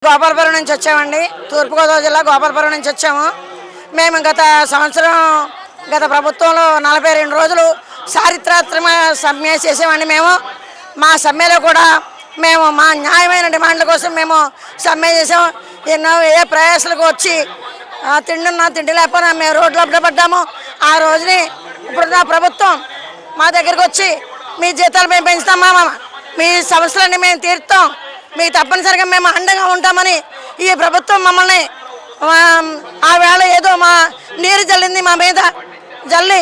గోపాలపురం నుంచి వచ్చామండి. తూర్పుగోదావరి జిల్లా గోపాలపురం నుంచి వచ్చాము. మేము గత సంవత్సరం గత ప్రభుత్వంలో 42 రోజులు చారిత్రాత్మక సమ్మె చేసామండి. మా సమ్మెలో కూడా మేము మా న్యాయమైన డిమాండ్ల కోసం మేము సమ్మె చేసాము. ఎన్నో ప్రయాసాలకు వచ్చి తిండున్నా తిండి లేకపోయినా మేము రోడ్లో పడ్డాము. ఆ రోజుని ఇప్పుడున్న ప్రభుత్వం మా దగ్గరికి వచ్చి మీ జీతాలు మేము పెంచుతామా, మీ సమస్యలన్నీ మేము తీరుతాం, మీకు తప్పనిసరిగా మేము అండగా ఉంటామని ఈ ప్రభుత్వం మమ్మల్ని ఆ వేళ ఏదో మా నీరు జల్లింది మా మీద జల్లి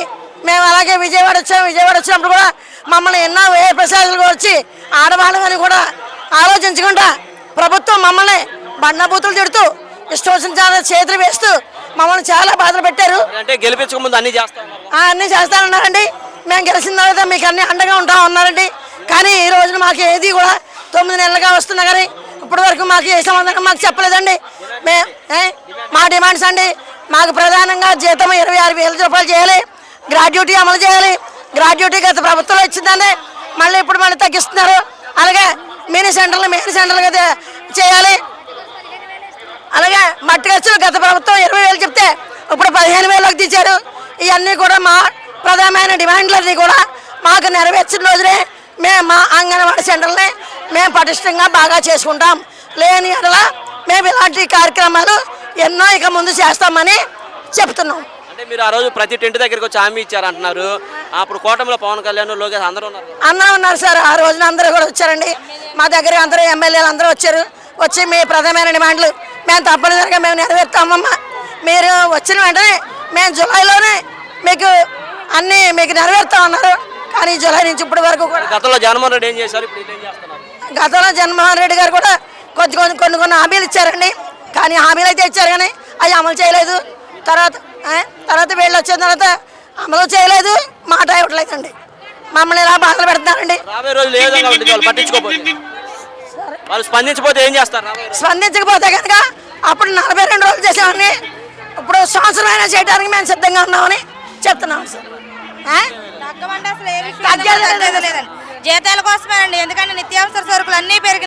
మేము అలాగే విజయవాడ వచ్చినప్పుడు కూడా మమ్మల్ని ఎన్నో ప్రసాదాలు వచ్చి ఆడవాళ్ళని కూడా ఆలోచించకుండా ప్రభుత్వం మమ్మల్ని బండబూతులు తిడుతూ ఇష్టం వచ్చిన చాలా చేతులు వేస్తూ మమ్మల్ని చాలా బాధలు పెట్టారు. అంటే గెలిపించక ముందు అన్ని చేస్తానన్నారండి. మేము గెలిచిన తర్వాత మీకు అన్ని అండగా ఉంటాం అన్నారండి. కానీ ఈ రోజున మాకు ఏది కూడా 9 నెలలుగా వస్తున్నా కానీ ఇప్పటి వరకు మాకు ఏ సమాధానం మాకు చెప్పలేదండి. మా డిమాండ్స్ అండి, మాకు ప్రధానంగా జీతం 26,000 రూపాయలు చేయాలి, గ్రాడ్యుటీ అమలు చేయాలి. గ్రాడ్యుటీ గత ప్రభుత్వంలో ఇచ్చిందండి, మళ్ళీ ఇప్పుడు మళ్ళీ తగ్గిస్తున్నారు. అలాగే మినీ సెంటర్లుగా చేయాలి. అలాగే మట్టి ఖర్చులు గత ప్రభుత్వం 20,000 చెప్తే ఇప్పుడు 15,000కి తీశారు. ఇవన్నీ కూడా మా ప్రధానమైన డిమాండ్లన్నీ కూడా మాకు నెరవేర్చిన రోజునే మేము మా అంగన్వాడీ సెంటర్ని మేము పటిష్టంగా బాగా చేసుకుంటాం. లేని అలా మేము ఇలాంటి కార్యక్రమాలు ఎన్నో ఇక ముందు చేస్తామని చెప్తున్నాం. అంటే మీరు ఆ రోజు ప్రతి టెంట్ దగ్గరికి వచ్చి హామీ ఇచ్చారంటున్నారు. అప్పుడు కూటమిలో పవన్ కళ్యాణ్, లోకేష్ అందరూ ఉన్నారు సార్. ఆ రోజున అందరూ కూడా వచ్చారండి. మా దగ్గర అందరూ ఎమ్మెల్యేలు అందరూ వచ్చారు. వచ్చి మీ ప్రధానమైన డిమాండ్లు మేము తప్పనిసరిగా మేము నెరవేర్తామమ్మా. మీరు వచ్చిన వెంటనే మేము జూలైలోనే మీకు అన్నీ మీకు నెరవేర్తామన్నారు. కానీ జూలై నుంచి ఇప్పటి వరకు కూడా గతంలో జగన్మోహన్ రెడ్డి ఏం చేశారు, ఇప్పుడు ఏం చేస్తున్నారు? గతంలో జగన్మోహన్ రెడ్డి గారు కూడా కొన్ని హామీలు ఇచ్చారండి. కానీ హామీలు అయితే ఇచ్చారు కానీ అవి అమలు చేయలేదు. తర్వాత వీళ్ళు వచ్చిన తర్వాత అమలు చేయలేదు, మాట ఇవ్వట్లేదండి. మమ్మల్ని ఇలా బాధలు పెడుతున్నారండి. రాబోయే రోజులు ఏ విధంగా ఉంటుంది? వాళ్ళు పట్టించుకోకపోతే, వాళ్ళు స్పందించకపోతే ఏం చేస్తారు? స్పందించకపోతే కనుక అప్పుడు 42 రోజులు చేసామని ఇప్పుడు సంవత్సరం అయినా చేయడానికి మేము సిద్ధంగా ఉన్నామని చెప్తున్నాం సార్. జీతాల కోసమేనండి. ఎందుకంటే నిత్యావసర సరుకులు అన్నీ పెరిగినాయి.